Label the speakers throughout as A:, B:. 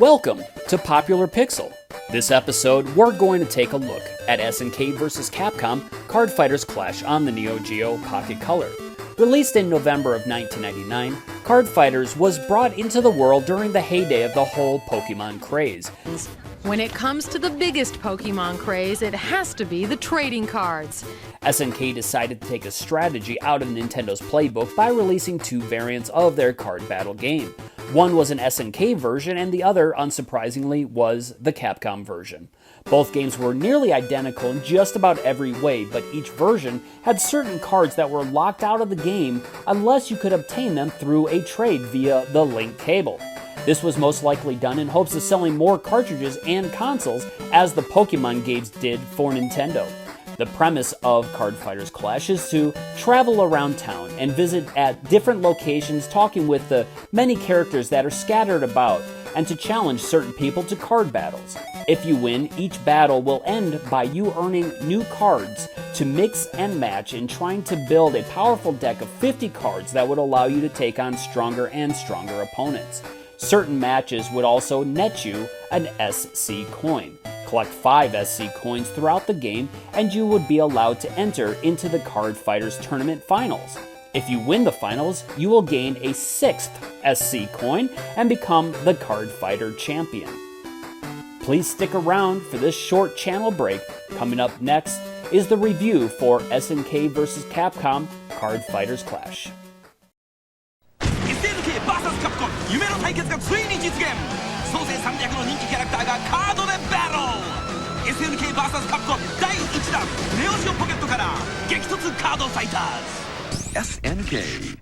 A: Welcome to Popular Pixel. This episode, we're going to take a look at SNK vs. Capcom Card Fighters Clash on the Neo-Geo Pocket Color. Released in November of 1999, Card Fighters was brought into the world during the heyday of the whole Pokemon craze.
B: When it comes to the biggest Pokemon craze, it has to be the trading cards.
A: SNK decided to take a strategy out of Nintendo's playbook by releasing two variants of their card battle game. One was an SNK version, and the other, unsurprisingly, was the Capcom version. Both games were nearly identical in just about every way, but each version had certain cards that were locked out of the game unless you could obtain them through a trade via the link cable. This was most likely done in hopes of selling more cartridges and consoles, as the Pokemon games did for Nintendo. The premise of Card Fighters Clash is to travel around town and visit at different locations, talking with the many characters that are scattered about, and to challenge certain people to card battles. If you win, each battle will end by you earning new cards to mix and match in trying to build a powerful deck of 50 cards that would allow you to take on stronger and stronger opponents. Certain matches would also net you an SC coin. Collect 5 SC coins throughout the game, and you would be allowed to enter into the Card Fighters Tournament Finals. If you win the finals, you will gain a 6th SC coin and become the Card Fighter Champion. Please stick around for this short channel break. Coming up next is the review for SNK vs. Capcom Card Fighters Clash.
C: SNK vs. Capcom 夢の対決がついに実現。総勢300の人気キャラクターがカードでバトル。 SNK vs. Capcom 第1弾ネオジオポケットから激突カードファイターズ SNK。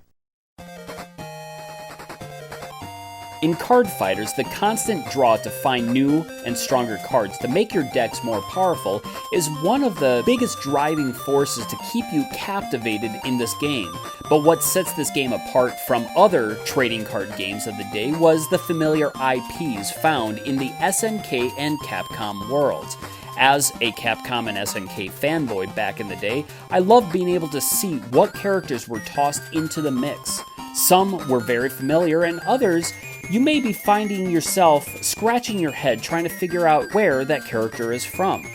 A: In Card Fighters, the constant draw to find new and stronger cards to make your decks more powerful is one of the biggest driving forces to keep you captivated in this game. But what sets this game apart from other trading card games of the day was the familiar IPs found in the SNK and Capcom worlds. As a Capcom and SNK fanboy back in the day, I loved being able to see what characters were tossed into the mix. Some were very familiar, and others you may be finding yourself scratching your head trying to figure out where that character is from.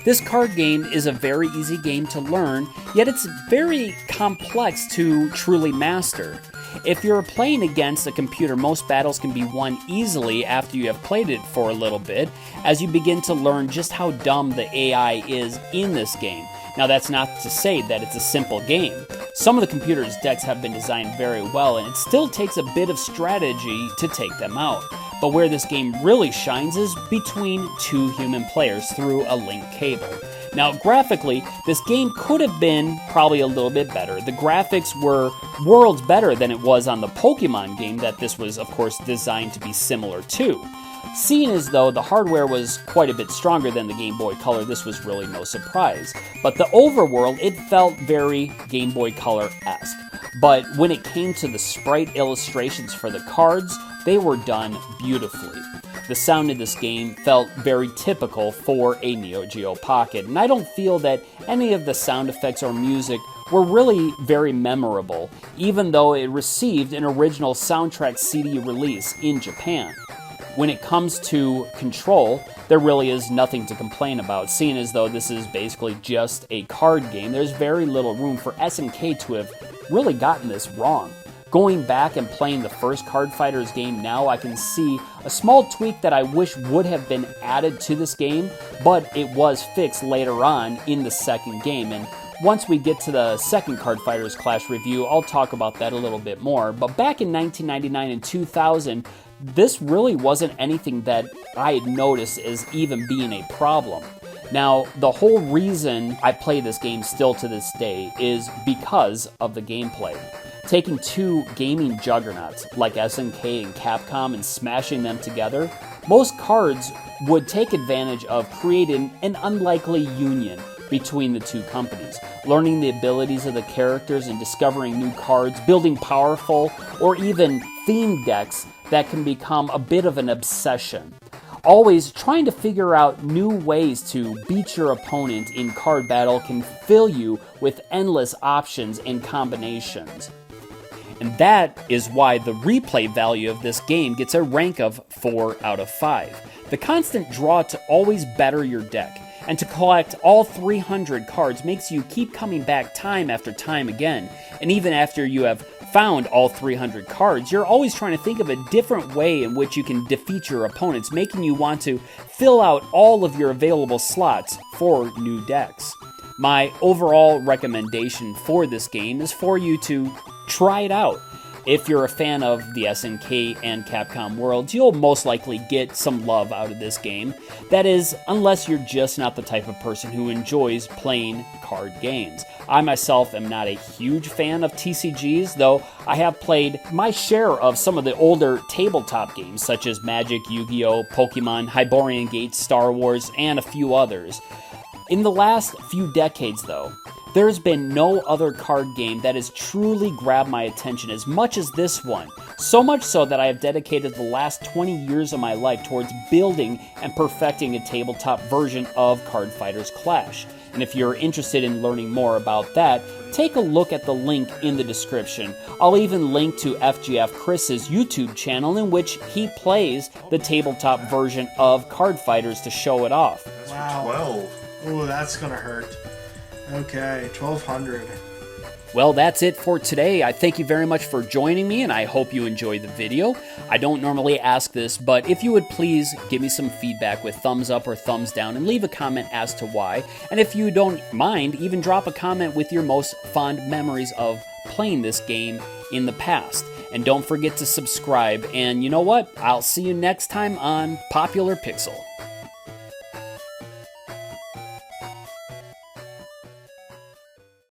A: This card game is a very easy game to learn, yet it's very complex to truly master. If you're playing against a computer, most battles can be won easily after you have played it for a little bit, as you begin to learn just how dumb the AI is in this game. Now, that's not to say that it's a simple game. Some of the computer's decks have been designed very well, and it still takes a bit of strategy to take them out. But where this game really shines is between two human players through a link cable. Now, graphically, this game could have been probably a little bit better. The graphics were worlds better than it was on the Pokemon game that this was, of course, designed to be similar to. Seeing as though the hardware was quite a bit stronger than the Game Boy Color, this was really no surprise. But the overworld, it felt very Game Boy Color-esque. But when it came to the sprite illustrations for the cards, they were done beautifully. The sound in this game felt very typical for a Neo-Geo Pocket, and I don't feel that any of the sound effects or music were really very memorable, even though it received an original soundtrack CD release in Japan. When it comes to control, there really is nothing to complain about, seeing as though this is basically just a card game. There's very little room for SNK to have really gotten this wrong. Going back and playing the first Card Fighters game now, I can see a small tweak that I wish would have been added to this game, but it was fixed later on in the second game. And once we get to the second Card Fighters Clash review, I'll talk about that a little bit more. But back in 1999 and 2000, this really wasn't anything that I had noticed as even being a problem. Now, the whole reason I play this game still to this day is because of the gameplay. Taking two gaming juggernauts like SNK and Capcom and smashing them together, most cards would take advantage of creating an unlikely union between the two companies, learning the abilities of the characters and discovering new cards, building powerful or even themed decks that can become a bit of an obsession. Always trying to figure out new ways to beat your opponent in card battle can fill you with endless options and combinations. And that is why the replay value of this game gets a rank of 4 out of 5. The constant draw to always better your deck, and to collect all 300 cards makes you keep coming back time after time again. And even after you have found all 300 cards, you're always trying to think of a different way in which you can defeat your opponents, making you want to fill out all of your available slots for new decks. My overall recommendation for this game is for you to try it out. If you're a fan of the SNK and Capcom worlds, you'll most likely get some love out of this game. That is, unless you're just not the type of person who enjoys playing card games. I myself am not a huge fan of TCGs, though I have played my share of some of the older tabletop games, such as Magic, Yu-Gi-Oh, Pokemon, Hyborian Gate, Star Wars, and a few others. In the last few decades, though, there's been no other card game that has truly grabbed my attention as much as this one. So much so that I have dedicated the last 20 years of my life towards building and perfecting a tabletop version of Card Fighters Clash. And if you're interested in learning more about that, take a look at the link in the description. I'll even link to FGF Chris's YouTube channel in which he plays the tabletop version of Card Fighters to show it off.
D: Wow. 12. Ooh, that's gonna hurt. Okay, 1200.
A: Well, that's it for today. I thank you very much for joining me, and I hope you enjoyed the video. I don't normally ask this, but if you would please give me some feedback with thumbs up or thumbs down and leave a comment as to why. And if you don't mind, even drop a comment with your most fond memories of playing this game in the past. And don't forget to subscribe. And you know what? I'll see you next time on Popular Pixel.